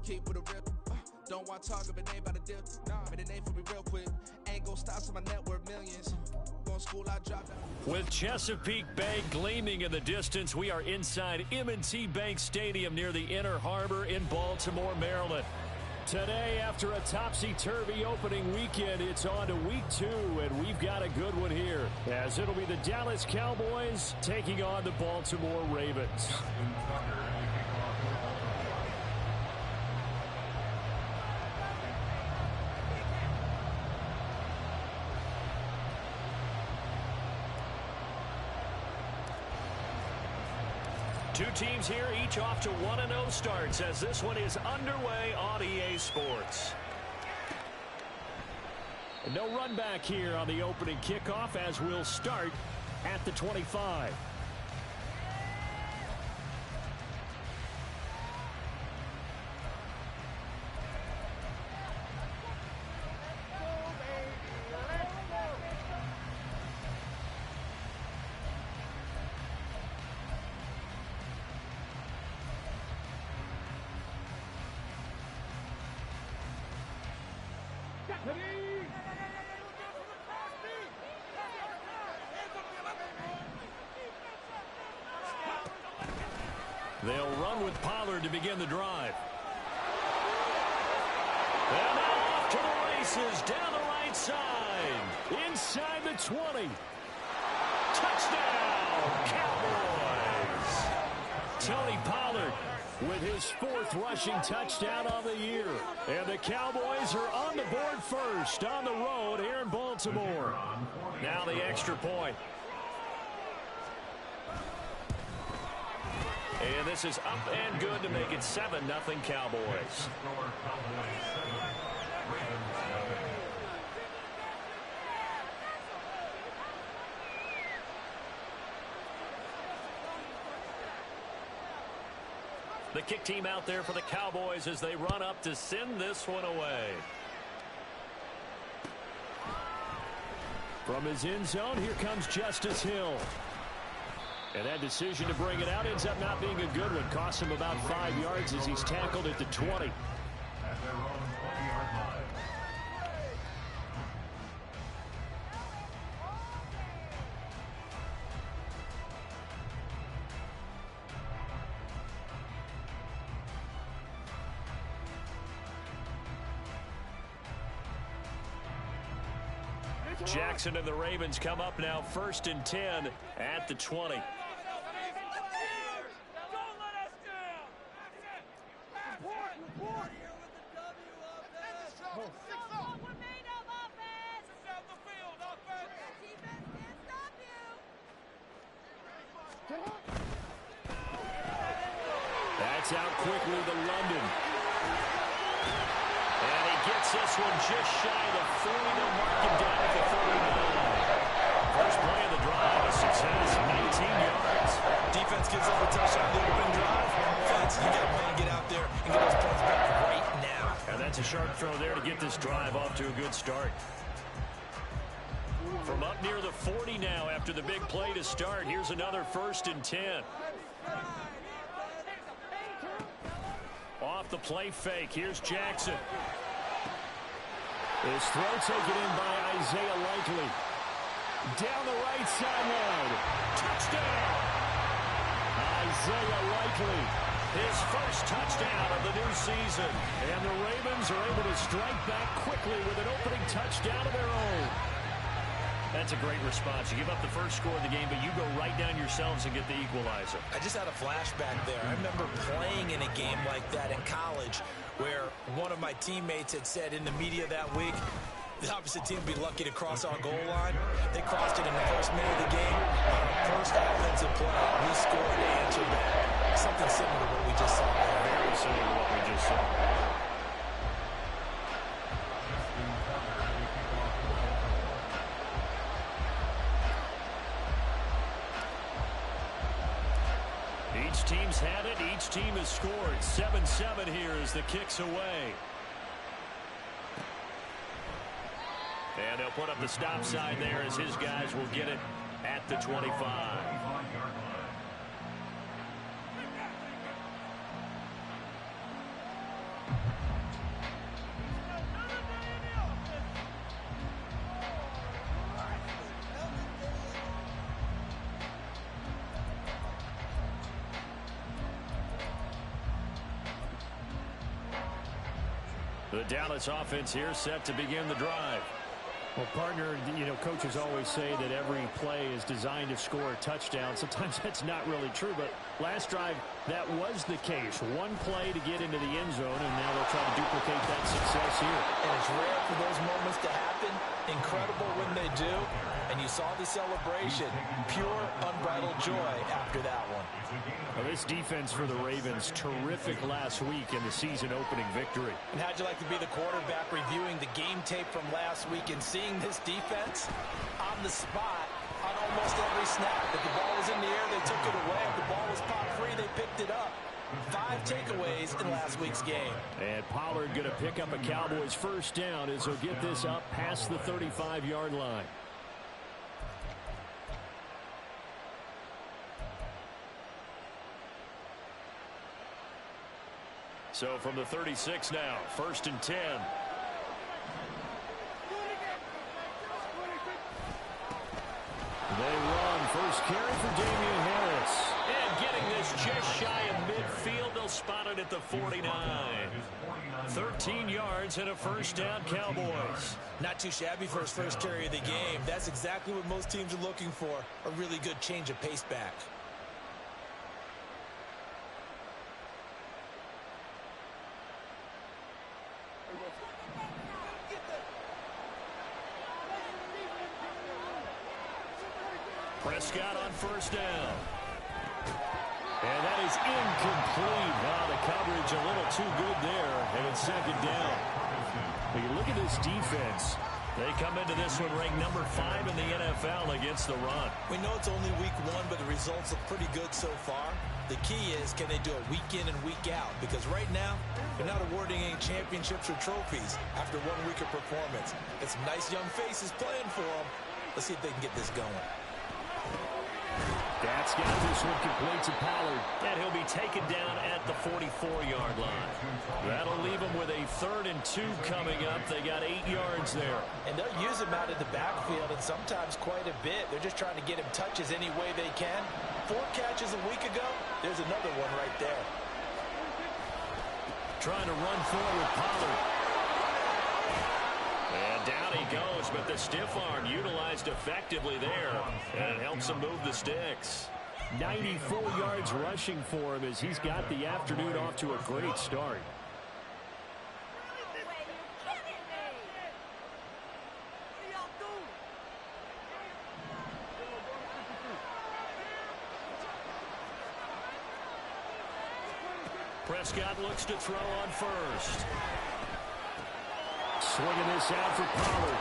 keep with a real. Don't want to talk if it ain't about a deal. Made a name for me real quick. Ain't gon' stop so my net worth millions. Going school, I dropped out. With Chesapeake Bay gleaming in the distance, we are inside M&T Bank Stadium near the Inner Harbor in Baltimore, Maryland. Today, after a topsy-turvy opening weekend, it's on to week 2, and we've got a good one here, as it'll be the Dallas Cowboys taking on the Baltimore Ravens. Two teams here, each off to 1-0 starts as this one is underway on EA Sports. And no run back here on the opening kickoff as we'll start at the 25. They'll run with Pollard to begin the drive. And now off to the races down the right side. Inside the 20. Touchdown, Cowboys. Tony Pollard with his 4th rushing touchdown of the year. And the Cowboys are on the board first on the road here in Baltimore. Now the extra point. And this is up and good to make it 7-0 Cowboys. The kick team out there for the Cowboys as they run up to send this one away. From his end zone, here comes Justice Hill. And that decision to bring it out ends up not being a good one. Costs him about 5 yards as he's tackled at the 20. Jackson and the Ravens come up now 1st and 10 at the 20. That's out quickly to London. And he gets this one just shy of the 40. They'll mark him down at the 49. First play of the drive, a success, 19 yards. Defense gives up a touchdown on the open drive. Offense, you got to get out there and get those points back right now. And that's a sharp throw there to get this drive off to a good start. From up near the 40 now after the big play to start, here's another 1st and 10. Off the play fake, here's Jackson. His throw taken in by Isaiah Likely. Down the right sideline. Touchdown! Isaiah Likely. His first touchdown of the new season. And the Ravens are able to strike back quickly with an opening touchdown of their own. That's a great response. You give up the first score of the game, but you go right down yourselves and get the equalizer. I just had a flashback there. I remember playing in a game like that in college where one of my teammates had said in the media that week, the opposite team would be lucky to cross our goal line. They crossed it in the first minute of the game. On our first offensive play, we scored to answer back. Something similar to what we just saw there. Very similar to what we just saw. Each team's had it. Each team has scored. 7-7 here as the kick's away. And they'll put up the stop sign there as his guys will get it at the 25. The Dallas offense here set to begin the drive. Well, partner, coaches always say that every play is designed to score a touchdown. Sometimes that's not really true, but last drive, that was the case. One play to get into the end zone, and now they'll try to duplicate that success here. And it's rare for those moments to happen. Incredible when they do. And you saw the celebration. Pure, unbridled joy after that one. Well, this defense for the Ravens, terrific last week in the season-opening victory. And how'd you like to be the quarterback reviewing the game tape from last week and seeing this defense on the spot on almost every snap? If the ball was in the air, they took it away. If the ball was popped free, they picked it up. 5 takeaways in last week's game. And Pollard going to pick up a Cowboys first down as he'll get this up past the 35-yard line. So from the 36 now, 1st and 10. They run. First carry for Damian Harris. And getting this just shy of midfield. They'll spot it at the 49. 13 yards and a first down, Cowboys. Not too shabby for his first carry of the game. That's exactly what most teams are looking for. A really good change of pace back. Prescott on first down. And that is incomplete. Wow, the coverage a little too good there, and it's second down. When you look at this defense, they come into this one ranked number 5 in the NFL against the run. We know it's only week 1, but the results look pretty good so far. The key is, can they do it week in and week out? Because right now, they're not awarding any championships or trophies after 1 week of performance. Got some nice young faces playing for them. Let's see if they can get this going. That's got this one complete to Pollard. And he'll be taken down at the 44-yard line. That'll leave him with a 3rd and 2 coming up. They got 8 yards there. And they'll use him out of the backfield, and sometimes quite a bit. They're just trying to get him touches any way they can. 4 catches a week ago. There's another one right there. Trying to run forward with Pollard. And down he goes, but the stiff arm utilized effectively there. And it helps him move the sticks. 94 yards rushing for him as he's got the afternoon off to a great start. Prescott looks to throw on first. Swinging this out for Pollard.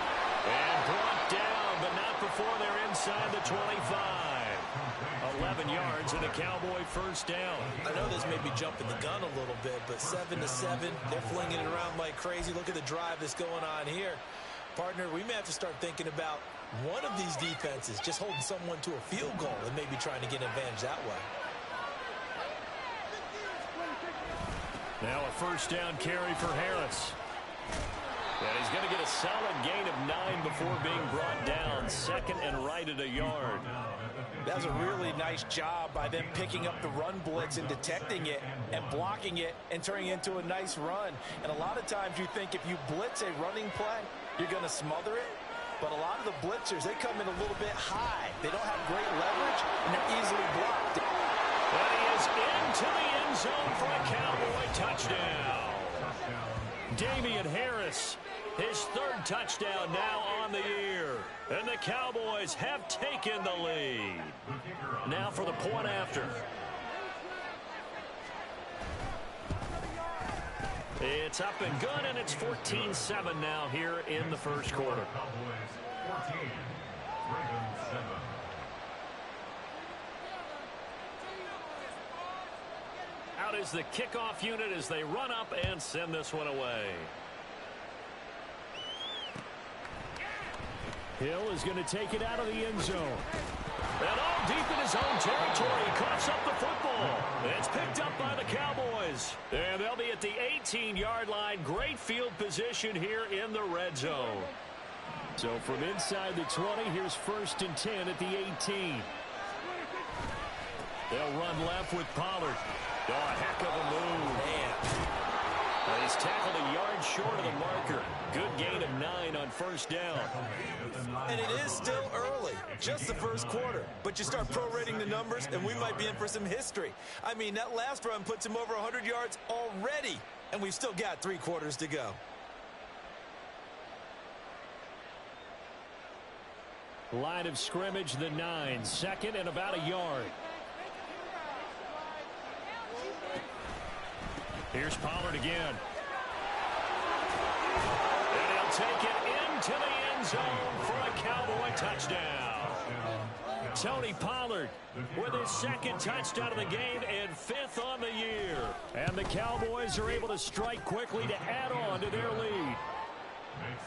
And brought down, but not before they're inside the 25. 11 yards and a Cowboy first down. I know this may be jumping the gun a little bit, but 7-7, they're flinging it around like crazy. Look at the drive that's going on here. Partner, we may have to start thinking about one of these defenses just holding someone to a field goal and maybe trying to get an advantage that way. Now a first down carry for Harris. And he's going to get a solid gain of 9 before being brought down. 2nd and right at a yard. That was a really nice job by them picking up the run blitz and detecting it and blocking it and turning it into a nice run. And a lot of times you think if you blitz a running play, you're going to smother it. But a lot of the blitzers, they come in a little bit high. They don't have great leverage, and they're easily blocked. And he is into the end zone for a Cowboy touchdown. Damian Harris, his 3rd touchdown now on the year. And the Cowboys have taken the lead. Now for the point after. It's up and good, and it's 14-7 now here in the first quarter. Out is the kickoff unit as they run up and send this one away. Hill is going to take it out of the end zone. And all deep in his own territory, he coughs up the football. It's picked up by the Cowboys. And they'll be at the 18-yard line. Great field position here in the red zone. So from inside the 20, here's 1st and 10 at the 18. They'll run left with Pollard. Oh, a heck of a move. Man. Well, he's tackled a yard short of the marker. Good gain of 9 on first down. And it is still early, just the first quarter. But you start prorating the numbers, and we might be in for some history. I mean, that last run puts him over 100 yards already, and we've still got 3 quarters to go. Line of scrimmage, the 9. Second and about a yard. Here's Pollard again. And he'll take it into the end zone for a Cowboy touchdown. Tony Pollard with his second touchdown of the game and 5th on the year. And the Cowboys are able to strike quickly to add on to their lead.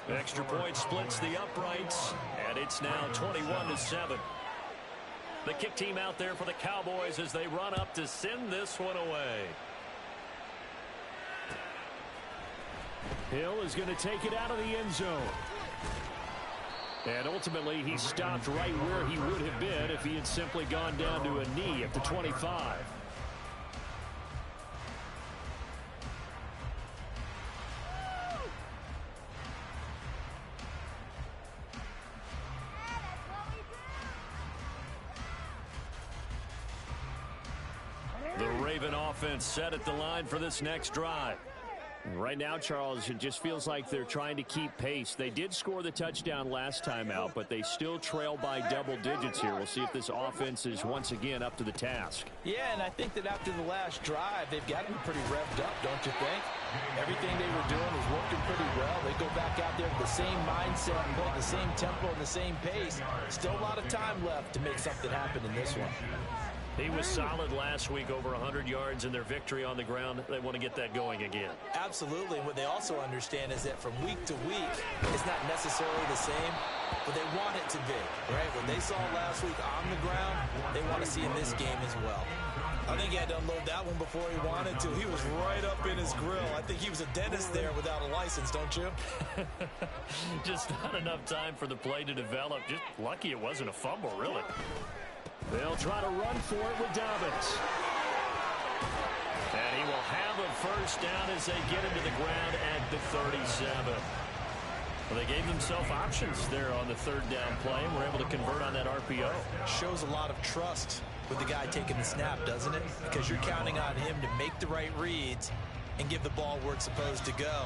Extra point splits the uprights, and it's now 21-7. The kick team out there for the Cowboys as they run up to send this one away. Hill is going to take it out of the end zone. And ultimately, he stopped right where he would have been if he had simply gone down to a knee at the 25. The Raven offense set at the line for this next drive. Right now, Charles, it just feels like they're trying to keep pace. They did score the touchdown last time out, but they still trail by double digits here. We'll see if this offense is once again up to the task. Yeah, and I think that after the last drive, they've got to be pretty revved up, don't you think? Everything they were doing was working pretty well. They go back out there with the same mindset, playing the same tempo and the same pace. Still a lot of time left to make something happen in this one. He was solid last week, over 100 yards in their victory on the ground. They want to get that going again. Absolutely. And what they also understand is that from week to week, it's not necessarily the same, but they want it to be, right? What they saw last week on the ground, they want to see in this game as well. I think he had to unload that one before he wanted to. He was right up in his grill. I think he was a dentist there without a license, don't you? Just not enough time for the play to develop. Just lucky it wasn't a fumble, really. They'll try to run for it with Dobbins. And he will have a first down as they get into the ground at the 37. Well, they gave themselves options there on the third down play and were able to convert on that RPO. Shows a lot of trust with the guy taking the snap, doesn't it? Because you're counting on him to make the right reads and give the ball where it's supposed to go.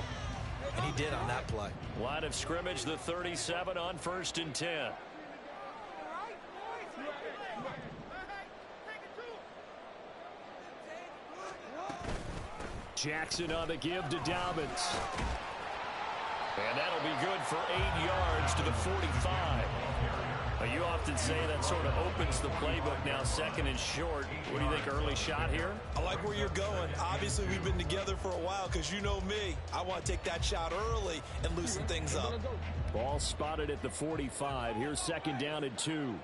And he did on that play. Line of scrimmage, the 37 on 1st and 10. Jackson on the give to Dobbins. And that'll be good for 8 yards to the 45. Now, you often say that sort of opens the playbook now, 2nd and short. What do you think, early shot here? I like where you're going. Obviously, we've been together for a while because you know me. I want to take that shot early and loosen things up. Ball spotted at the 45. Here's 2nd down and 2.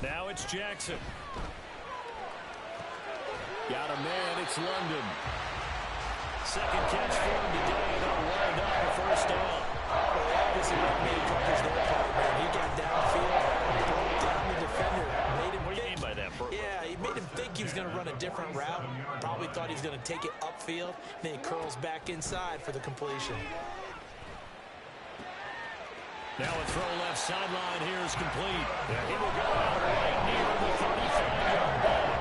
Now it's Jackson. Got a man, it's London. 2nd catch for him today, and they'll wind up a first down. Well, obviously, what made Cooper's no problem. He got downfield, broke down the defender, made him What do you mean by that, Bert? Yeah, he made him think he was going to run a different route. Probably thought he was going to take it upfield. Then he curls back inside for the completion. Now a throw left sideline here is complete. He will go out right near the 35-yard line.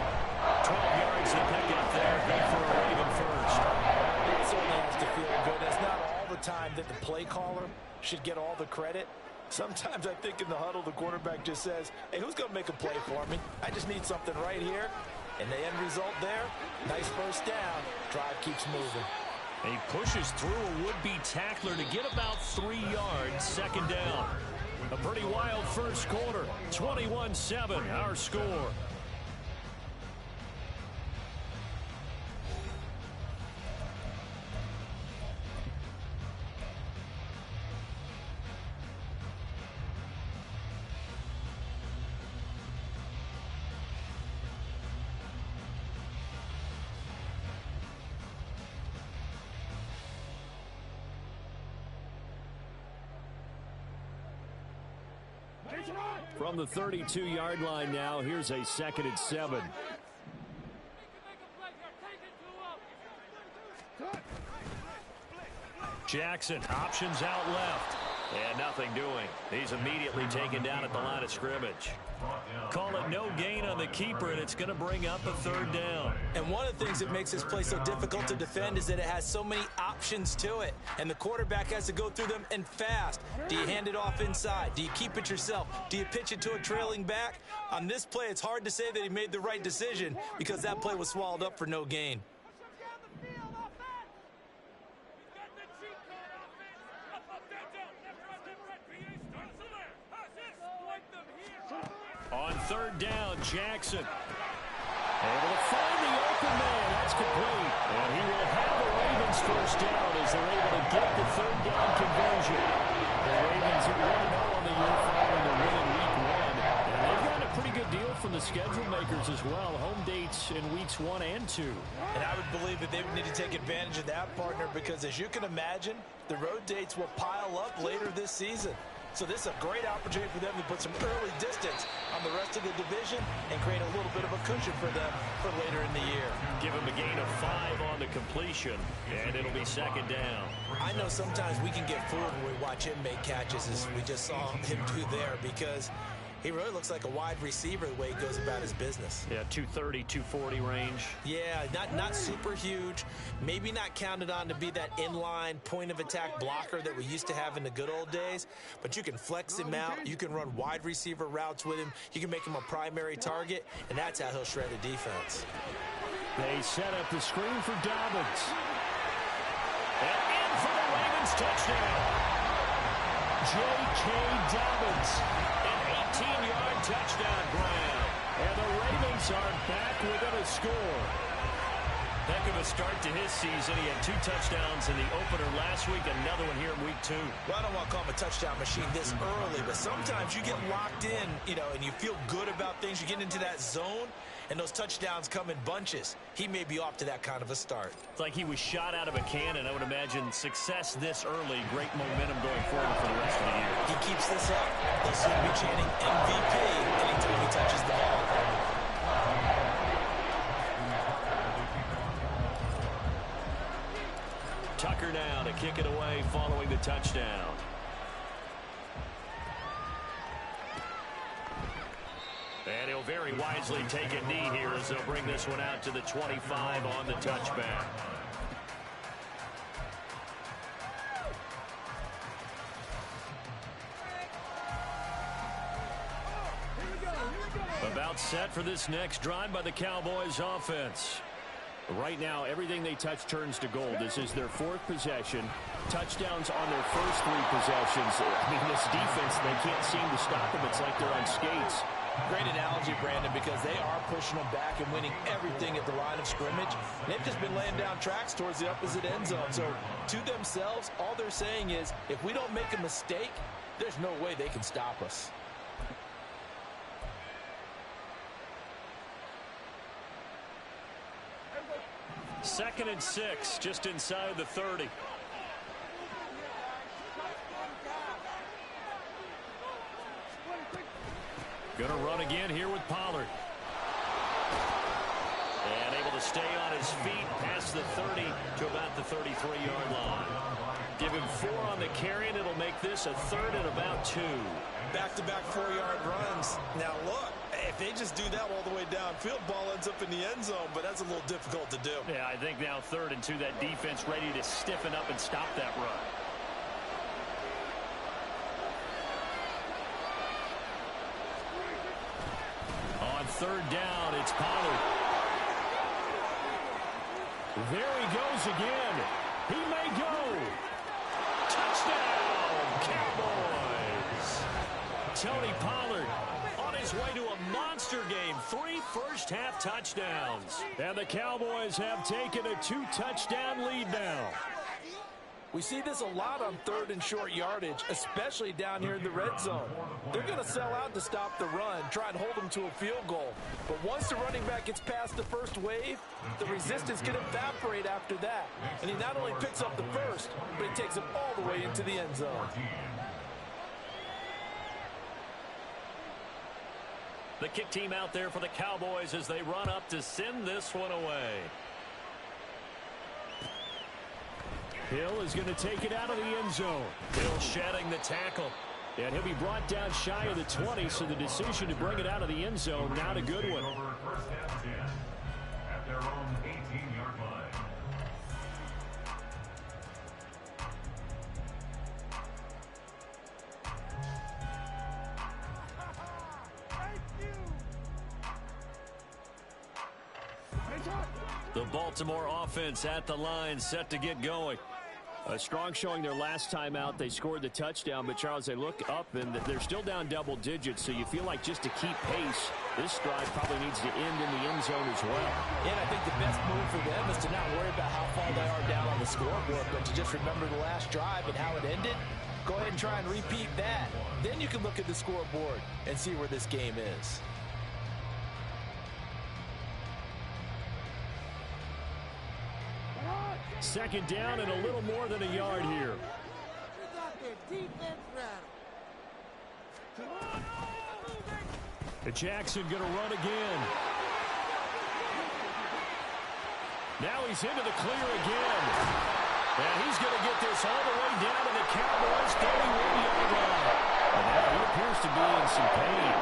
12 yards to pick up there. Good for a Raven first. It certainly has to feel good. It's not all the time that the play caller should get all the credit. Sometimes I think in the huddle, the quarterback just says, hey, who's going to make a play for me? I just need something right here. And the end result there, nice first down. Drive keeps moving. He pushes through a would-be tackler to get about 3 yards, 2nd down. A pretty wild first quarter, 21-7, our score. From the 32-yard line now, here's a 2nd and 7. Jackson, options out left. And nothing doing. He's immediately taken down at the line of scrimmage. Call it no gain on the keeper, and it's going to bring up a 3rd down. And one of the things that makes this play so difficult to defend is that it has so many options to it, and the quarterback has to go through them and fast. Do you hand it off inside? Do you keep it yourself? Do you pitch it to a trailing back? On this play, it's hard to say that he made the right decision because that play was swallowed up for no gain. On 3rd down, Jackson. Able to find the open man. That's complete. And he will have the Ravens 1st down as they're able to get the 3rd down conversion. The Ravens are 1-0 on the year following the win in Week 1. And they've gotten a pretty good deal from the schedule makers as well. Home dates in Weeks 1 and 2. And I would believe that they would need to take advantage of that, partner, because as you can imagine, the road dates will pile up later this season. So this is a great opportunity for them to put some early distance on the rest of the division and create a little bit of a cushion for them for later in the year. Give him a gain of 5 on the completion, and it'll be 2nd down. I know sometimes we can get fooled when we watch him make catches, as we just saw him do there, because he really looks like a wide receiver the way he goes about his business. Yeah, 230, 240 range. Yeah, not super huge. Maybe not counted on to be that inline point-of-attack blocker that we used to have in the good old days. But you can flex him out. You can run wide receiver routes with him. You can make him a primary target, and that's how he'll shred a defense. They set up the screen for Dobbins. And in for the Ravens touchdown. J.K. Dobbins. 18-yard touchdown grab. And the Ravens are back within a score. Heck of a start to his season. He had 2 touchdowns in the opener last week, another one here in Week 2. Well, I don't want to call him a touchdown machine this early, but sometimes you get locked in, and you feel good about things. You get into that zone, and those touchdowns come in bunches. He may be off to that kind of a start. It's like he was shot out of a cannon. I would imagine success this early, great momentum going forward for the rest of the year. He keeps this up. They'll soon be chanting MVP anytime he touches the ball. Tucker now to kick it away following the touchdown. And he'll very wisely take a knee here as they'll bring this one out to the 25 on the touchback. About set for this next drive by the Cowboys offense. Right now, everything they touch turns to gold. This is their 4th possession. Touchdowns on their first 3 possessions. I mean, this defense, they can't seem to stop them. It's like they're on skates. Great analogy, Brandon, because they are pushing them back and winning everything at the line of scrimmage. They've just been laying down tracks towards the opposite end zone. So to themselves, all they're saying is, if we don't make a mistake, there's no way they can stop us. Second and 6, just inside the 30. Going to run again here with Pollard. And able to stay on his feet past the 30 to about the 33-yard line. Give him 4 on the carry, and it'll make this a 3rd and about 2. Back-to-back 4-yard runs. Now, look, if they just do that all the way downfield, ball ends up in the end zone, but that's a little difficult to do. Yeah, I think now 3rd and 2, that defense ready to stiffen up and stop that run. On 3rd down, it's Pollard. There he goes again. He may go. Touchdown, Cowboys. Tony Pollard on his way to a monster game. 3 first-half touchdowns. And the Cowboys have taken a 2-touchdown lead now. We see this a lot on 3rd and short yardage, especially down here in the red zone. They're going to sell out to stop the run, try and hold them to a field goal. But once the running back gets past the first wave, the resistance can evaporate after that. And he not only picks up the first, but he takes it all the way into the end zone. The kick team out there for the Cowboys as they run up to send this one away. Hill is going to take it out of the end zone. Hill shedding the tackle. And he'll be brought down shy of the 20, so the decision to bring it out of the end zone, not a good one. At their own 18-yard line. The Baltimore offense at the line, set to get going. A strong showing their last time out. They scored the touchdown, but, Charles, they look up, and they're still down double digits, so you feel like just to keep pace, this drive probably needs to end in the end zone as well. And I think the best move for them is to not worry about how far they are down on the scoreboard, but to just remember the last drive and how it ended. Go ahead and try and repeat that. Then you can look at the scoreboard and see where this game is. Second down and a little more than a yard here. Jackson going to run again. Now he's into the clear again. And he's going to get this all the way down to the Cowboys' 31-yard line. And now he appears to be in some pain.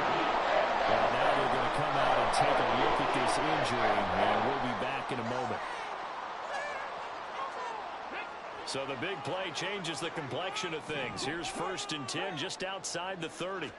Well, now they're going to come out and take a look at this injury, and we'll be back in a moment. So the big play changes the complexion of things. Here's 1st and 10 just outside the 30.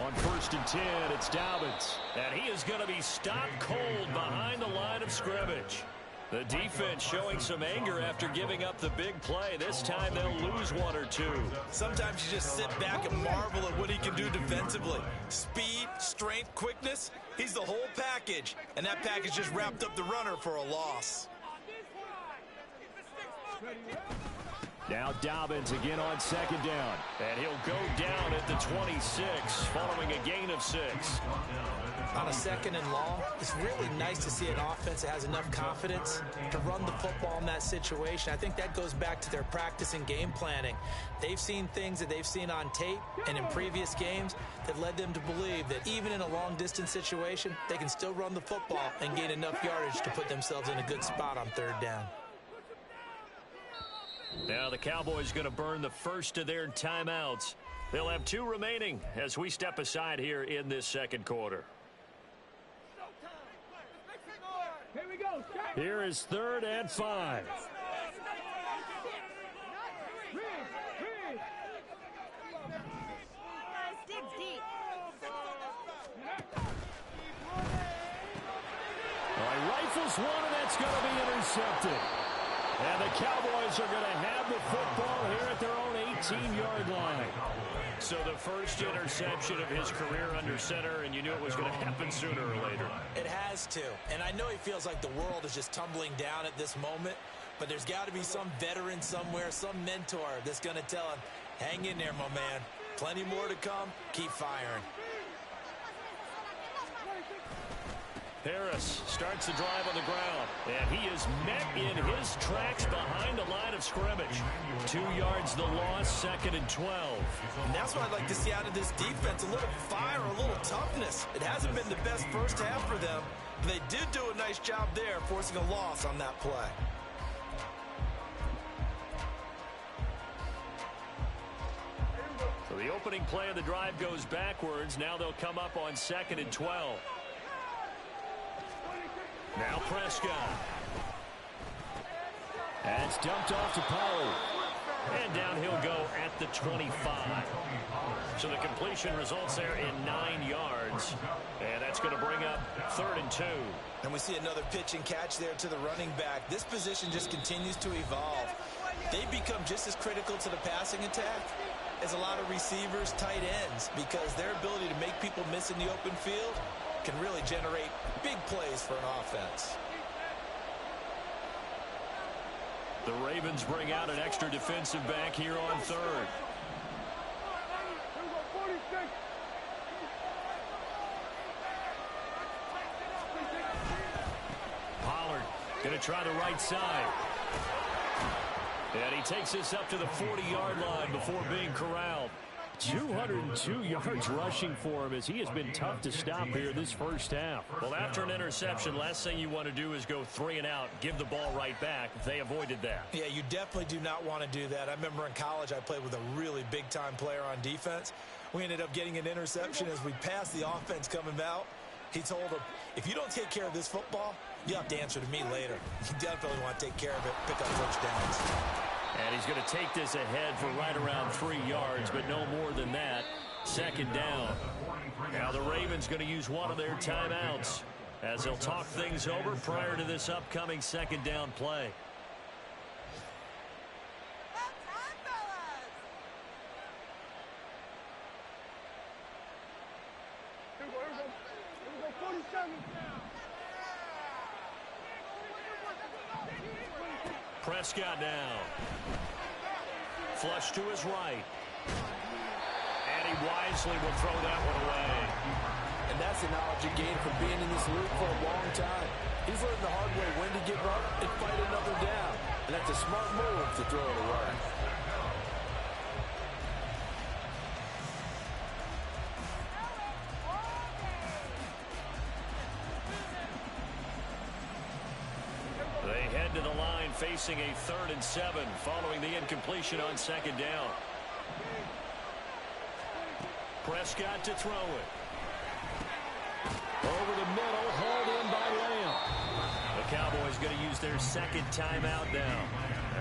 On 1st and 10, it's Dobbins. And he is going to be stopped cold behind the line of scrimmage. The defense showing some anger after giving up the big play. This time they'll lose one or two. Sometimes you just sit back and marvel at what he can do defensively. Speed, strength, quickness. He's the whole package. And that package just wrapped up the runner for a loss. Now Dobbins again on 2nd down. And he'll go down at the 26 following a gain of 6. On a 2nd and long, it's really nice to see an offense that has enough confidence to run the football in that situation. I think that goes back to their practice and game planning. They've seen things that they've seen on tape and in previous games that led them to believe that even in a long-distance situation, they can still run the football and gain enough yardage to put themselves in a good spot on 3rd down. Now the Cowboys going to burn the first of their timeouts. They'll have 2 remaining as we step aside here in this 2nd quarter. Here is 3rd and 5. All right, rifles one, and that's going to be intercepted. And the Cowboys are going to have the football here at their own 18-yard line. So the first interception of his career under center, and you knew it was going to happen sooner or later. It has to. And I know he feels like the world is just tumbling down at this moment, but there's got to be some veteran somewhere, some mentor that's going to tell him, hang in there, my man. Plenty more to come. Keep firing. Harris starts the drive on the ground, and he is met in his tracks behind the line of scrimmage. 2 yards the loss, 2nd and 12. And that's what I'd like to see out of this defense, a little fire, a little toughness. It hasn't been the best first half for them, but they did do a nice job there, forcing a loss on that play. So the opening play of the drive goes backwards. Now they'll come up on 2nd and 12. Now Prescott. That's dumped off to Pollard. And down he'll go at the 25. So the completion results there in 9 yards. And that's going to bring up 3rd and 2. And we see another pitch and catch there to the running back. This position just continues to evolve. They become just as critical to the passing attack as a lot of receivers, tight ends, because their ability to make people miss in the open field can really generate big plays for an offense. The Ravens bring out an extra defensive back here on 3rd. Pollard going to try the right side. And he takes this up to the 40-yard line before being corralled. 202 yards rushing for him as he has been tough to stop here this first half. Well, after an interception, last thing you want to do is go 3 and out, give the ball right back. They avoided that. Yeah, you definitely do not want to do that. I remember in college I played with a really big-time player on defense. We ended up getting an interception as we passed the offense coming out. He told him, if you don't take care of this football, you have to answer to me later. You definitely want to take care of it, pick up first downs. And he's going to take this ahead for right around 3 yards, but no more than that. Second down. Now the Ravens going to use one of their timeouts as they'll talk things over prior to this upcoming second down play. Prescott down. Flush to his right. And he wisely will throw that one away. And that's the knowledge you gain from being in this league for a long time. He's learned the hard way when to give up and fight another down. And that's a smart move to throw it away. They head to the line facing a 3rd and 7 following the incompletion on second down. Prescott to throw it. Over the middle, hauled in by Lamb. The Cowboys going to use their second timeout now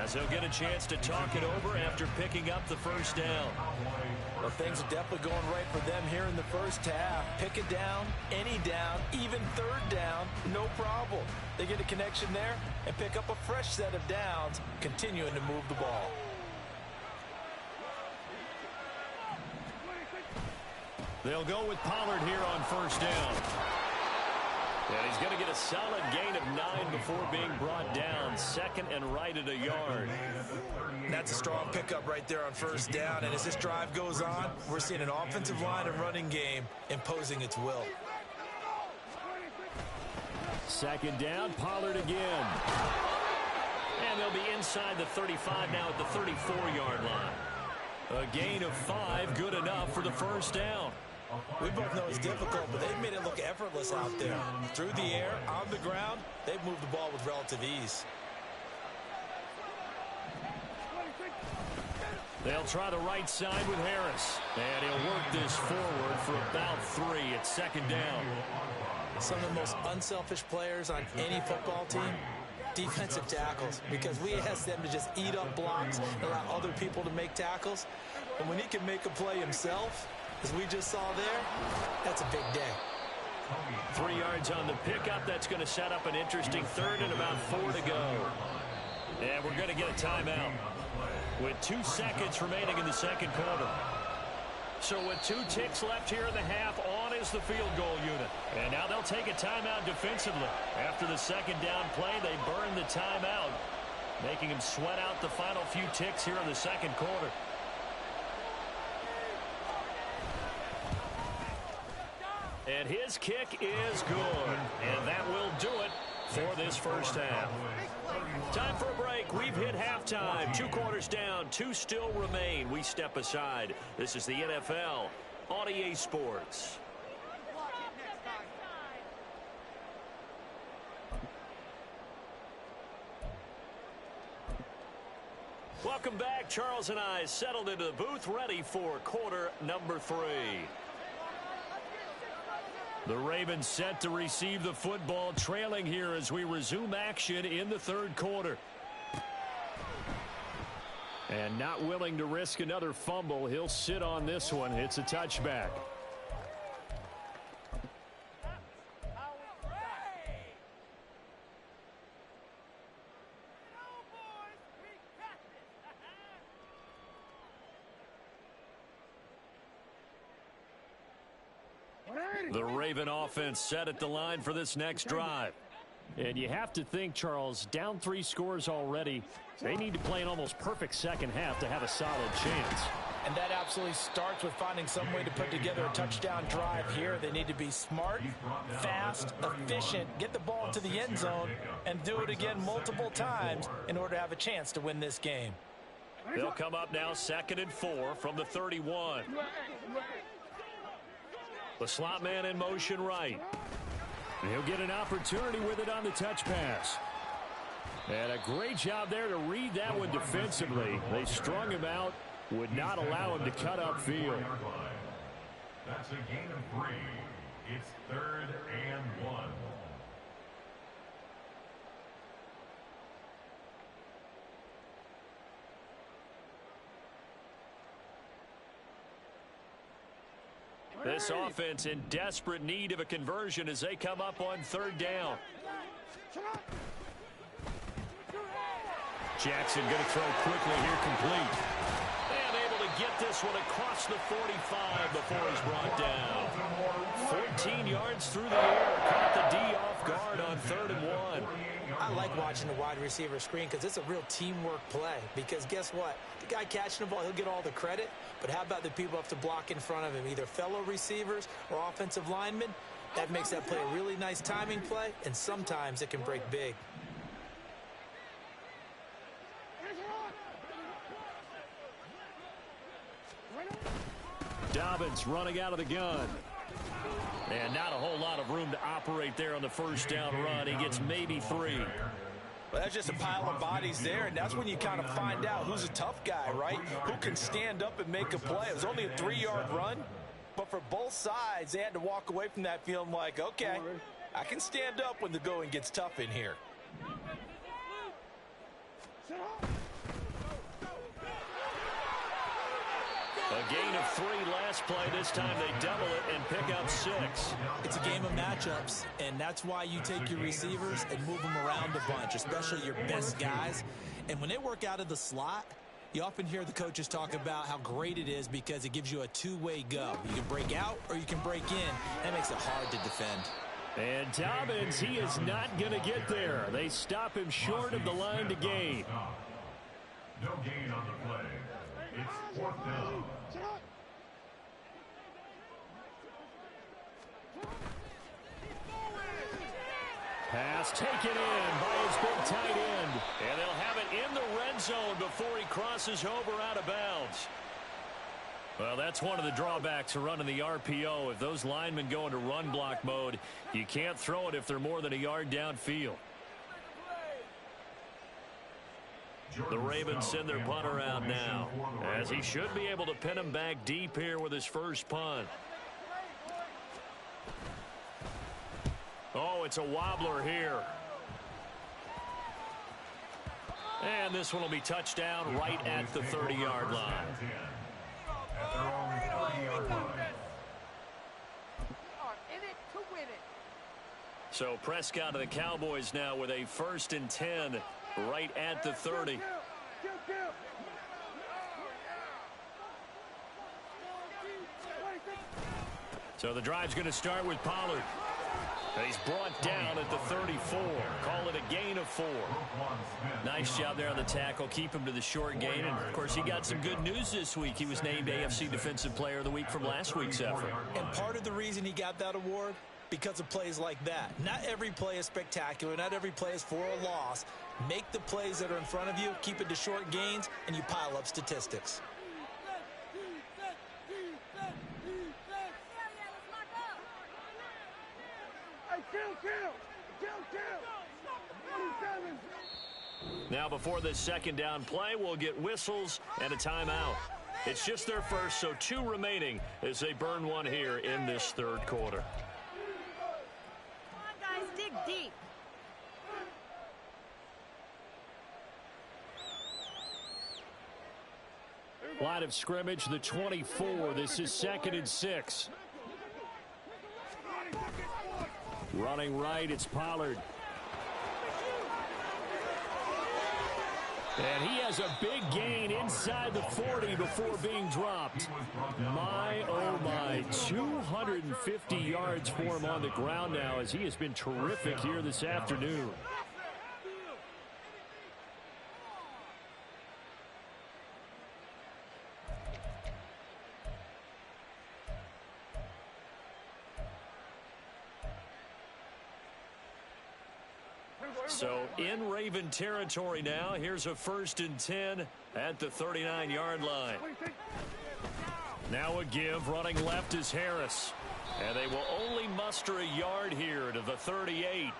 as they'll get a chance to talk it over after picking up the first down. Well, things are definitely going right for them here in the first half. Pick a down, any down, even 3rd down, no problem. They get a connection there and pick up a fresh set of downs, continuing to move the ball. They'll go with Pollard here on first down. And he's going to get a solid gain of 9 before being brought down. 2nd and right at a yard. That's a strong pickup right there on first down. And as this drive goes on, we're seeing an offensive line and running game imposing its will. 2nd down, Pollard again. And they'll be inside the 35 now at the 34-yard line. A gain of 5, good enough for the first down. We both know it's difficult, but they've made it look effortless out there. Through the air, on the ground, they've moved the ball with relative ease. They'll try the right side with Harris. And he'll work this forward for about 3 at 2nd down. Some of the most unselfish players on any football team, defensive tackles, because we ask them to just eat up blocks and allow other people to make tackles. And when he can make a play himself, as we just saw there, that's a big day. 3 yards on the pickup. That's going to set up an interesting 3rd and about 4 to go. And we're going to get a timeout with 2 seconds remaining in the second quarter. So with 2 ticks left here in the half, on is the field goal unit. And now they'll take a timeout defensively. After the second down play, they burn the timeout, making them sweat out the final few ticks here in the second quarter. And his kick is good. And that will do it for this first half. Time for a break. We've hit halftime. 2 quarters down. 2 still remain. We step aside. This is the NFL on EA Sports. Welcome back. Charles and I settled into the booth, ready for quarter number 3. The Ravens set to receive the football, trailing here as we resume action in the 3rd quarter. And not willing to risk another fumble, he'll sit on this one. It's a touchback. The Raven offense set at the line for this next drive. And you have to think, Charles, down 3 scores already. They need to play an almost perfect second half to have a solid chance. And that absolutely starts with finding some way to put together a touchdown drive here. They need to be smart, fast, efficient, get the ball to the end zone, and do it again multiple times in order to have a chance to win this game. They'll come up now 2nd and 4 from the 31. The slot man in motion right. And he'll get an opportunity with it on the touch pass. And a great job there to read that one defensively. They strung him out, would not allow him to cut upfield. That's a gain of 3. It's 3rd and 1. This offense in desperate need of a conversion as they come up on 3rd down. Jackson going to throw quickly here, complete. And able to get this one across the 45 before he's brought down. 14 yards through the air. Caught the D off guard on 3rd and 1. I like watching the wide receiver screen because it's a real teamwork play. Because guess what? The guy catching the ball, he'll get all the credit. But how about the people who have to block in front of him, either fellow receivers or offensive linemen? That makes that play a really nice timing play, and sometimes it can break big. Dobbins running out of the gun. And not a whole lot of room to operate there on the 1st down run. He gets maybe 3. Well, that's just a pile of bodies there, and that's when you kind of find out who's a tough guy, right? Who can stand up and make a play. It was only a 3-yard run, but for both sides, they had to walk away from that feeling like, okay, I can stand up when the going gets tough in here. A gain of 3 last play. This time they double it and pick up 6. It's a game of matchups, and that's why you take your receivers and move them around a bunch, especially your best guys. And when they work out of the slot, you often hear the coaches talk about how great it is because it gives you a two-way go. You can break out or you can break in. That makes it hard to defend. And Dobbins, he is not going to get there. They stop him short of the line to gain. No gain on the play. It's 4th down. Pass taken in by his big tight end. And they'll have it in the red zone before he crosses over out of bounds. Well, that's one of the drawbacks of running the RPO. If those linemen go into run block mode, you can't throw it if they're more than a yard downfield. The Ravens send their punter out now, as he should be able to pin him back deep here with his first punt. Oh, it's a wobbler here. And this one will be touchdown right at the 30-yard line. At their own 30-yard line. So Prescott of the Cowboys now with a 1st and 10 right at the 30. So the drive's going to start with Pollard. He's brought down at the 34. Call it a gain of 4. Nice job there on the tackle. Keep him to the short gain. And, of course, he got some good news this week. He was named AFC Defensive Player of the Week from last week's effort. And part of the reason he got that award, because of plays like that. Not every play is spectacular. Not every play is for a loss. Make the plays that are in front of you, keep it to short gains, and you pile up statistics. Now before this 2nd down play, we'll get whistles and a timeout. It's just their first, so 2 remaining as they burn one here in this 3rd quarter. Come on, guys, dig deep. Line of scrimmage, the 24. This is 2nd and 6. Running right, it's Pollard. And he has a big gain inside the 40 before being dropped. My, oh my, 250 yards for him on the ground now as he has been terrific here this afternoon. So in Raven territory now. Here's a 1st and 10 at the 39-yard line. Now a give. Running left is Harris. And they will only muster a yard here to the 38.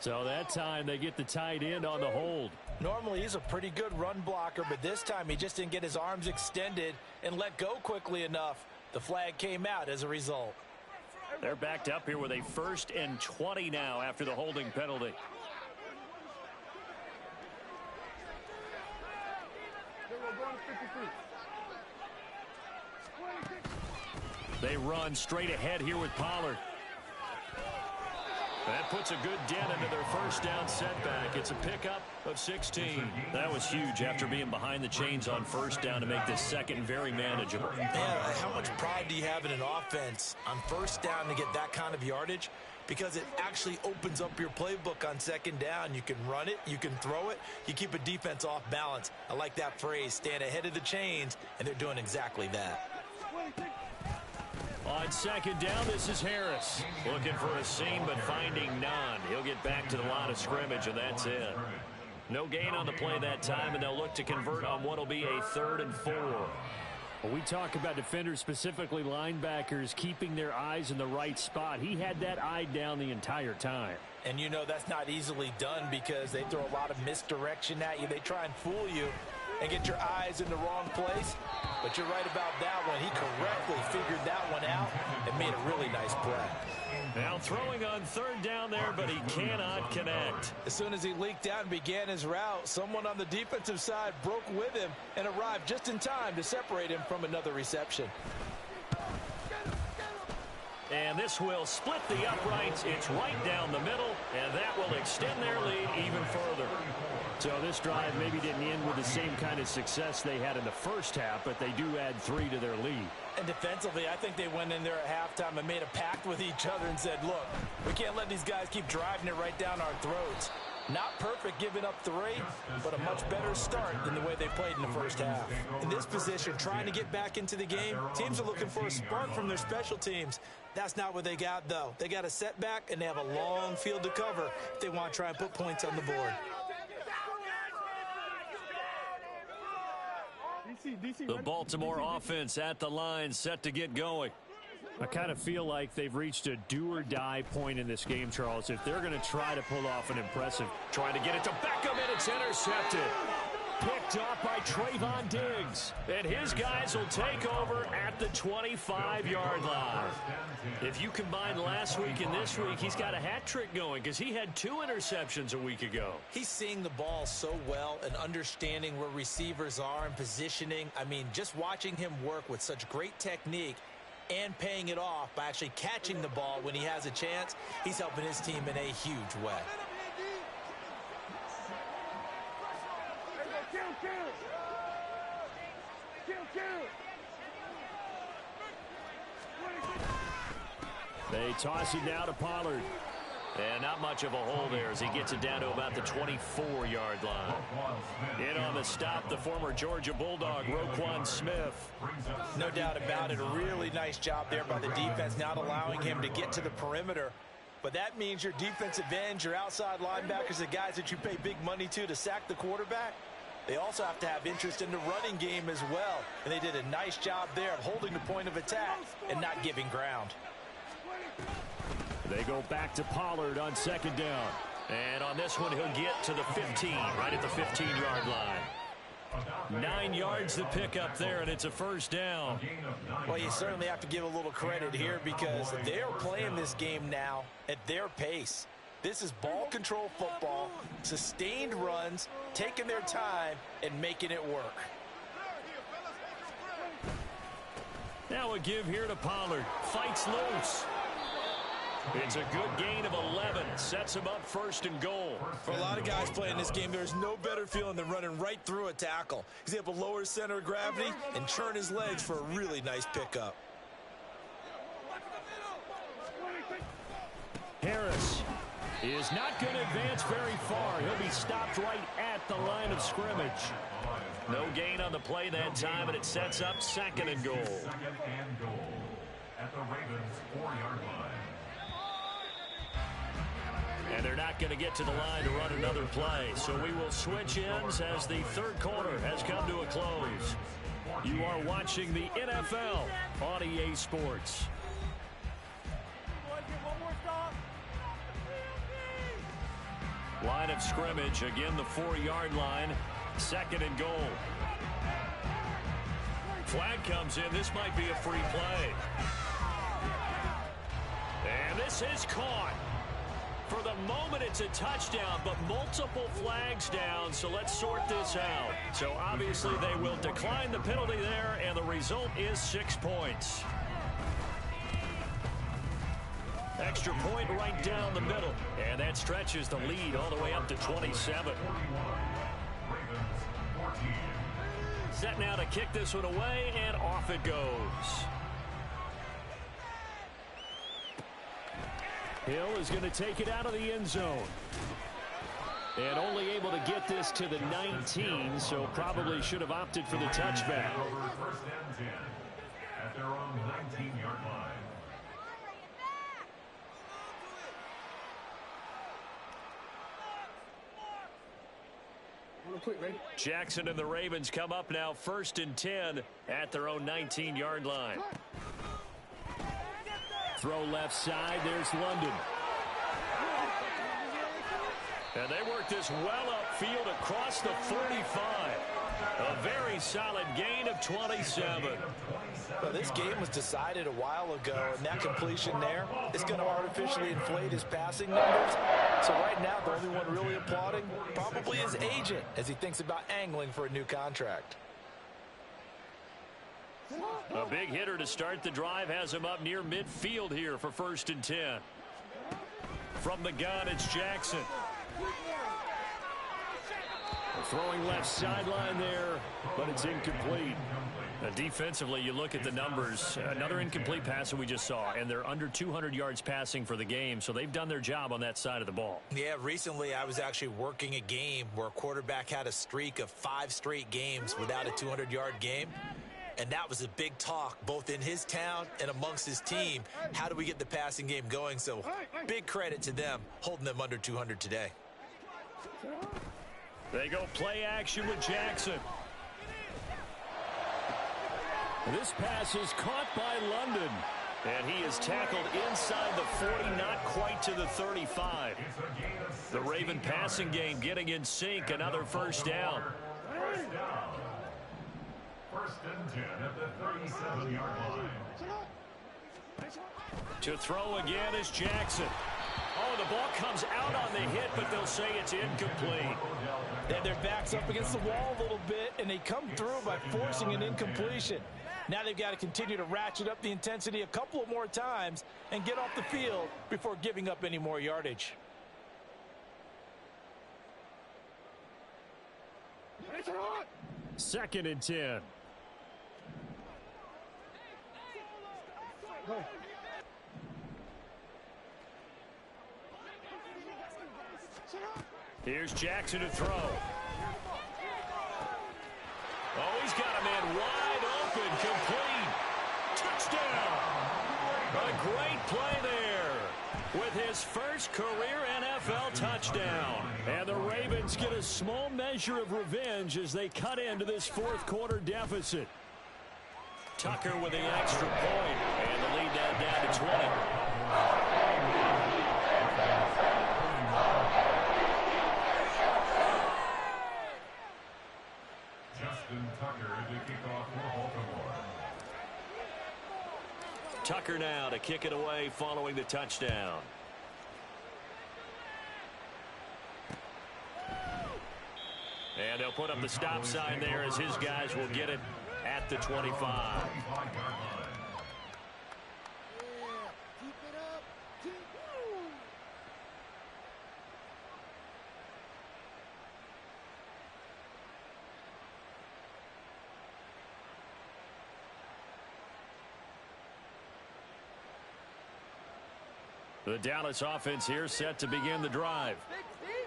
So that time they get the tight end on the hold. Normally he's a pretty good run blocker, but this time he just didn't get his arms extended and let go quickly enough. The flag came out as a result. They're backed up here with a 1st and 20 now after the holding penalty. They run straight ahead here with Pollard. That puts a good dent into their 1st down setback. It's a pickup of 16. That was huge after being behind the chains on 1st down to make this 2nd very manageable. Man, how much pride do you have in an offense on 1st down to get that kind of yardage? Because it actually opens up your playbook on 2nd down. You can run it, you can throw it, you keep a defense off balance. I like that phrase, stand ahead of the chains, and they're doing exactly that. On 2nd down, this is Harris. Looking for a seam, but finding none. He'll get back to the line of scrimmage, and that's it. No gain on the play that time, and they'll look to convert on what will be a 3rd and 4. Well, we talk about defenders, specifically linebackers, keeping their eyes in the right spot. He had that eye down the entire time. And you know that's not easily done because they throw a lot of misdirection at you. They try and fool you and get your eyes in the wrong place. But you're right about that one. He correctly figured that one out and made a really nice play. Now throwing on 3rd down there, but he cannot connect. As soon as he leaked out and began his route, someone on the defensive side broke with him and arrived just in time to separate him from another reception. And this will split the uprights. It's right down the middle, and that will extend their lead even further. So this drive maybe didn't end with the same kind of success they had in the 1st half, but they do add 3 to their lead. And defensively, I think they went in there at halftime and made a pact with each other and said, look, we can't let these guys keep driving it right down our throats. Not perfect giving up 3, but a much better start than the way they played in the 1st half. In this position, trying to get back into the game, teams are looking for a spark from their special teams. That's not what they got, though. They got a setback, and they have a long field to cover if they want to try and put points on the board. The Baltimore offense at the line, set to get going. I kind of feel like they've reached a do-or-die point in this game, Charles. If they're going to try to pull off an impressive... Trying to get it to Beckham, and it's intercepted. Picked off by Trayvon Diggs. And his guys will take over at the 25-yard line. If you combine last week and this week, he's got a hat trick going because he had 2 interceptions a week ago. He's seeing the ball so well and understanding where receivers are and positioning. I mean, just watching him work with such great technique and paying it off by actually catching the ball when he has a chance, he's helping his team in a huge way. They toss it now to Pollard. And not much of a hole there as he gets it down to about the 24-yard line. In on the stop, the former Georgia Bulldog, Roquan Smith. No doubt about it. A really nice job there by the defense, not allowing him to get to the perimeter. But that means your defensive ends, your outside linebackers, the guys that you pay big money to sack the quarterback, they also have to have interest in the running game as well. And they did a nice job there of holding the point of attack and not giving ground. They go back to Pollard on 2nd down. And on this one, he'll get to the 15, right at the 15-yard line. 9 yards to pick up there, and it's a 1st down. Well, you certainly have to give a little credit here because they're playing this game now at their pace. This is ball control football, sustained runs, taking their time, and making it work. Now a give here to Pollard. Fights loose. It's a good gain of 11. Sets him up 1st and goal. For a lot of guys playing this game, there's no better feeling than running right through a tackle. He's able to lower his center of gravity and churn his legs for a really nice pickup. Harris is not going to advance very far. He'll be stopped right at the line of scrimmage. No gain on the play that time, and it sets up 2nd and goal. 2nd and goal at the Ravens' 4-yard line. And they're not going to get to the line to run another play. So we will switch ends as the third quarter has come to a close. You are watching the NFL on EA Sports. Line of scrimmage, again the 4-yard line, 2nd and goal. Flag comes in. This might be a free play. And this is caught. For the moment, it's a touchdown, but multiple flags down, so let's sort this out. So obviously they will decline the penalty there, and the result is 6 points. Extra point right down the middle, and that stretches the lead all the way up to 27. Set now to kick this one away, and off it goes. Hill is going to take it out of the end zone. And only able to get this to the 19, so probably should have opted for the touchback. First and 10 at their own 19-yard line. Jackson and the Ravens come up now 1st and 10 at their own 19-yard line. Throw left side. There's London. And they work this well upfield across the 45. A very solid gain of 27. Well, this game was decided a while ago, and that completion there is going to artificially inflate his passing numbers. So right now, the only one really applauding probably his agent as he thinks about angling for a new contract. A big hitter to start the drive has him up near midfield here for 1st and 10. From the gun, it's Jackson. Throwing left sideline there, but it's incomplete. Defensively, you look at the numbers. Another incomplete pass that we just saw, and they're under 200 yards passing for the game, so they've done their job on that side of the ball. Yeah, recently I was actually working a game where a quarterback had a streak of 5 straight games without a 200-yard game. And that was a big talk, both in his town and amongst his team. How do we get the passing game going? So big credit to them, holding them under 200 today. They go play action with Jackson. This pass is caught by London. And he is tackled inside the 40, not quite to the 35. The Raven passing game getting in sync, another 1st down. 1st and 10 at the 37-yard line. To throw again is Jackson. Oh, the ball comes out on the hit, but they'll say it's incomplete. They have their backs up against the wall a little bit, and they come through by forcing an incompletion. Now they've got to continue to ratchet up the intensity a couple of more times and get off the field before giving up any more yardage. Second and 10. Here's Jackson to throw. Oh, he's got a man wide open, complete. Touchdown. A great play there with his first career NFL touchdown. And the Ravens get a small measure of revenge as they cut into this 4th quarter deficit. Tucker with the extra point, and the lead down to 20. Tucker now to kick it away following the touchdown. And they'll put up the stop sign there as his guys will get it at the 25. The Dallas offense here set to begin the drive.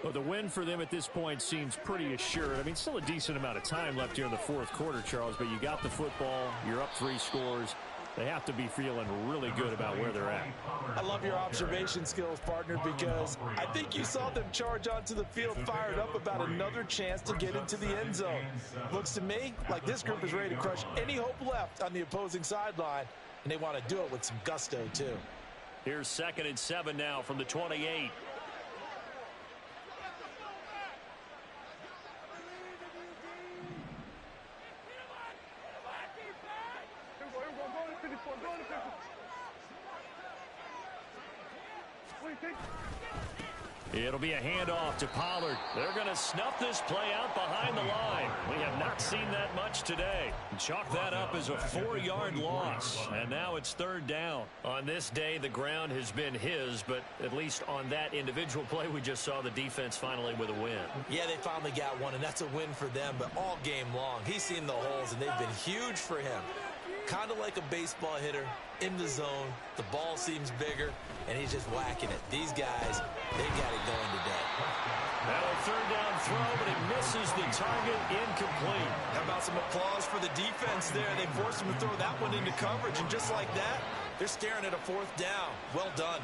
Well, the win for them at this point seems pretty assured. I mean, still a decent amount of time left here in the 4th quarter, Charles, but you got the football, you're up 3 scores. They have to be feeling really good about where they're at. I love your observation skills, partner, because I think you saw them charge onto the field fired up about another chance to get into the end zone. Looks to me like this group is ready to crush any hope left on the opposing sideline, and they want to do it with some gusto, too. Here's 2nd and 7 now from the 28. It'll be a handoff to Pollard. They're going to snuff this play out behind the line. We have not seen that much today. Chalk that up as a 4-yard loss. And now it's 3rd down. On this day, the ground has been his, but at least on that individual play, we just saw the defense finally with a win. Yeah, they finally got one, and that's a win for them, but all game long, he's seen the holes, and they've been huge for him. Kind of like a baseball hitter in the zone. The ball seems bigger, and he's just whacking it. These guys, they got it going today. Now a 3rd down throw, but he misses the target, incomplete. How about some applause for the defense there? They forced him to throw that one into coverage, and just like that, they're staring at a 4th down. Well done.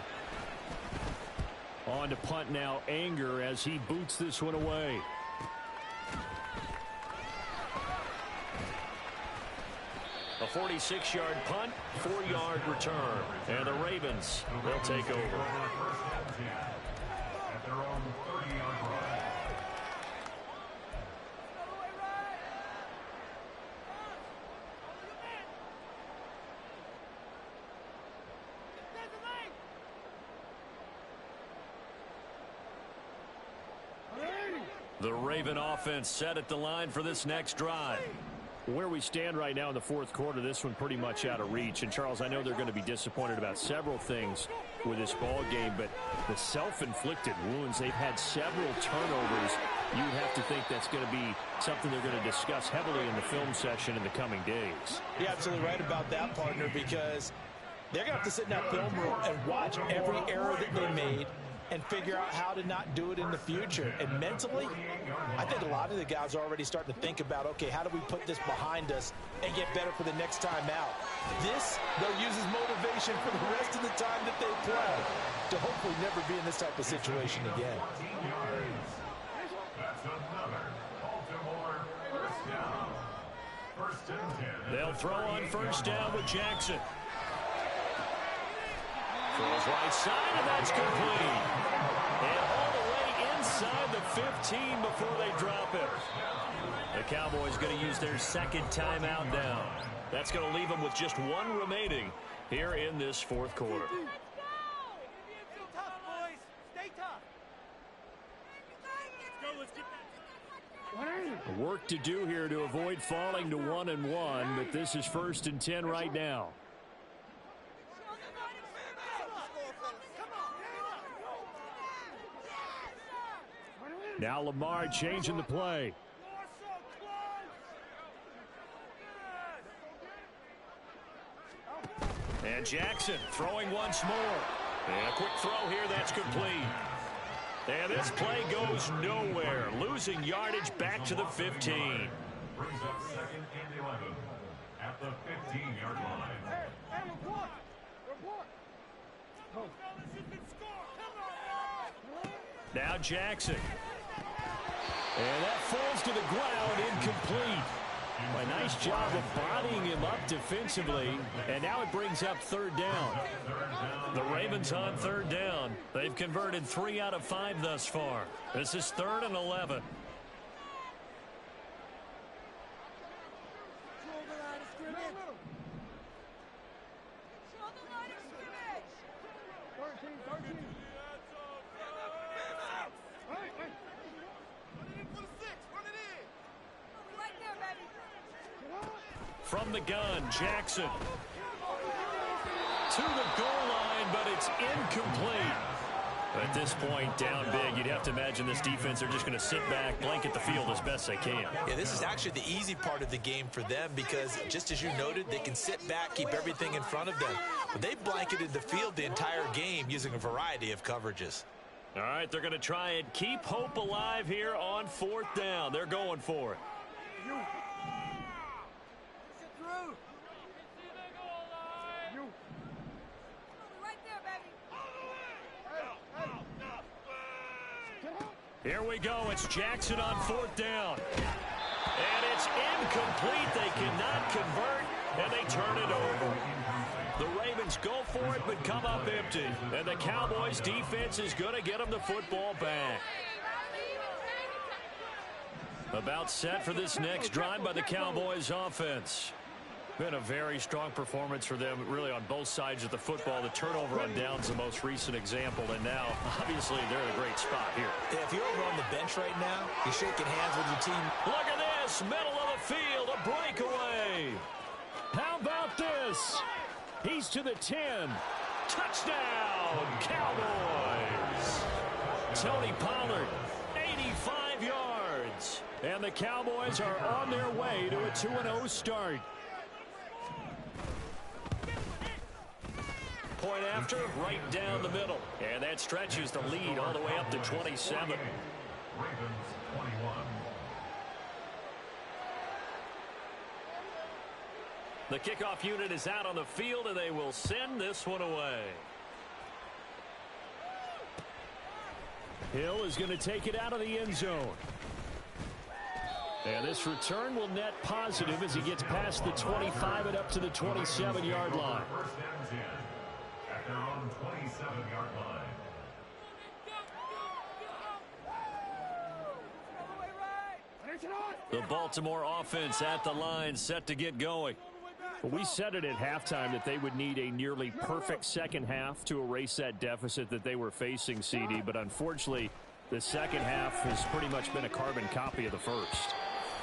On to punt now, Anger, as he boots this one away. A 46-yard punt, 4-yard return. And the Ravens, they'll take over. At their own 30-yard line. The Raven offense set at the line for this next drive. Where we stand right now in the 4th quarter, this one pretty much out of reach. And, Charles, I know they're going to be disappointed about several things with this ball game, but the self-inflicted wounds, they've had several turnovers. You'd have to think that's going to be something they're going to discuss heavily in the film session in the coming days. You're absolutely right about that, partner, because they're going to have to sit in that film room and watch every error that they made and figure out how to not do it in the future. And mentally, I think a lot of the guys are already starting to think about, okay, how do we put this behind us and get better for the next time out? This, they'll use as motivation for the rest of the time that they play to hopefully never be in this type of situation again. That's another Baltimore 1st down. 1st and 10. They'll throw on 1st down with Jackson. Throws right side, and that's complete. And all the way inside the 15 before they drop it. The Cowboys going to use their 2nd timeout now. That's going to leave them with just 1 remaining here in this 4th quarter. Work to do here to avoid falling to 1-1, but this is 1st and 10 right now. Now Lamar changing the play. And Jackson throwing once more. And a quick throw here, that's complete. And this play goes nowhere. Losing yardage back to the 15. Brings up 2nd and 11 at the 15-yard line. Now Jackson. And that falls to the ground, incomplete. A nice job of bodying him up defensively. And now it brings up 3rd down. The Ravens on 3rd down. They've converted 3 out of 5 thus far. This is 3rd and 11. From the gun, Jackson. To the goal line, but it's incomplete. At this point, down big, you'd have to imagine this defense are just going to sit back, blanket the field as best they can. Yeah, this is actually the easy part of the game for them because, just as you noted, they can sit back, keep everything in front of them. But they've blanketed the field the entire game using a variety of coverages. All right, they're going to try and keep hope alive here on 4th down. They're going for it. Here we go. It's Jackson on 4th down. And it's incomplete. They cannot convert, and they turn it over. The Ravens go for it, but come up empty. And the Cowboys defense is going to get them the football back. About set for this next drive by the Cowboys offense. Been a very strong performance for them, really, on both sides of the football. The turnover on downs, the most recent example, and now, obviously, they're in a great spot here. Yeah, if you're over on the bench right now, you're shaking hands with your team. Look at this, middle of the field, a breakaway. How about this? He's to the 10. Touchdown, Cowboys. Tony Pollard, 85 yards. And the Cowboys are on their way to a 2-0 start. Point after, right down the middle. And that stretches the lead all the way up to 27. Ravens 21. The kickoff unit is out on the field, and they will send this one away. Hill is going to take it out of the end zone. And this return will net positive as he gets past the 25 and up to the 27-yard line. First and 10 at their own 27-yard line. The Baltimore offense at the line, set to get going. Well, we said it at halftime that they would need a nearly perfect second half to erase that deficit that they were facing, CD. But unfortunately, the second half has pretty much been a carbon copy of the first.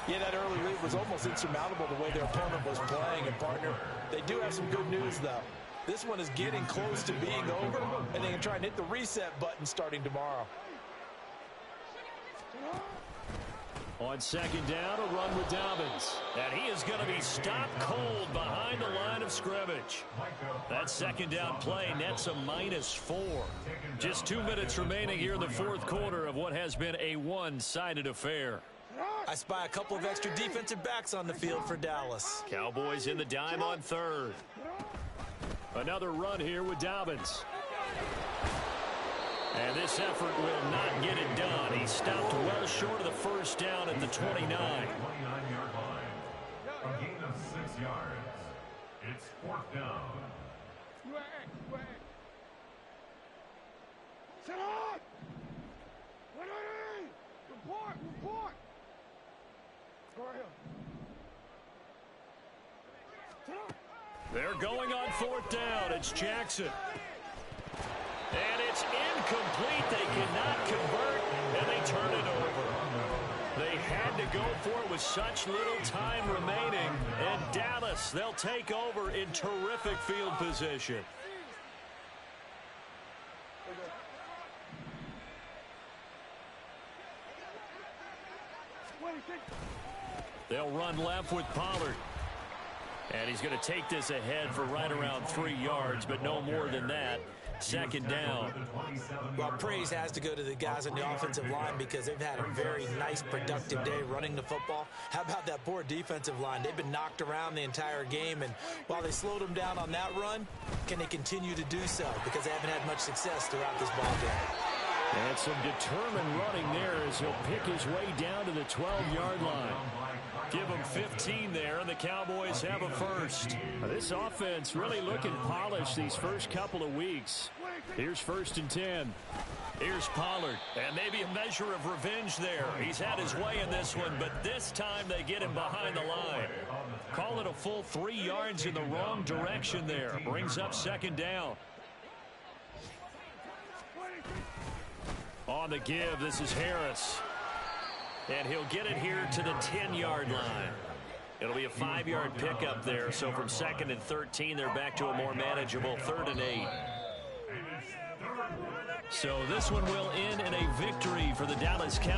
Yeah, that early lead was almost insurmountable the way their opponent was playing. And, partner, they do have some good news, though. This one is getting close to being over, and they can try and hit the reset button starting tomorrow. On second down, a run with Dobbins. And he is going to be stopped cold behind the line of scrimmage. That second down play nets a -4. Just 2 minutes remaining here in the fourth quarter of what has been a one-sided affair. I spy a couple of extra defensive backs on the field for Dallas. Cowboys in the dime on 3rd. Another run here with Dobbins. And this effort will not get it done. He stopped well short of the first down at the 29. 29-yard line. A gain of 6 yards. It's 4th down. Sit on! Report! Report! Go right here. They're going on 4th down. It's Jackson. And it's incomplete. They cannot convert, and they turn it over. They had to go for it with such little time remaining. And Dallas, they'll take over in terrific field position. They'll run left with Pollard. And he's going to take this ahead for right around 3 yards, but no more than that. Second down. Well, praise has to go to the guys on the offensive line because they've had a very nice, productive day running the football. How about that poor defensive line? They've been knocked around the entire game, and while they slowed them down on that run, can they continue to do so? Because they haven't had much success throughout this ball game. And some determined running there as he'll pick his way down to the 12-yard line. Give them 15 there, and the Cowboys have a first. This offense really looking polished these first couple of weeks. Here's 1st and 10. Here's Pollard, and maybe a measure of revenge there. He's had his way in this one, but this time they get him behind the line. Call it a full 3 yards in the wrong direction there. Brings up second down. On the give, this is Harris. And he'll get it here to the 10-yard line. It'll be a 5-yard pickup there. So from 2nd and 13, they're back to a more manageable 3rd and 8. So this one will end in a victory for the Dallas Cowboys.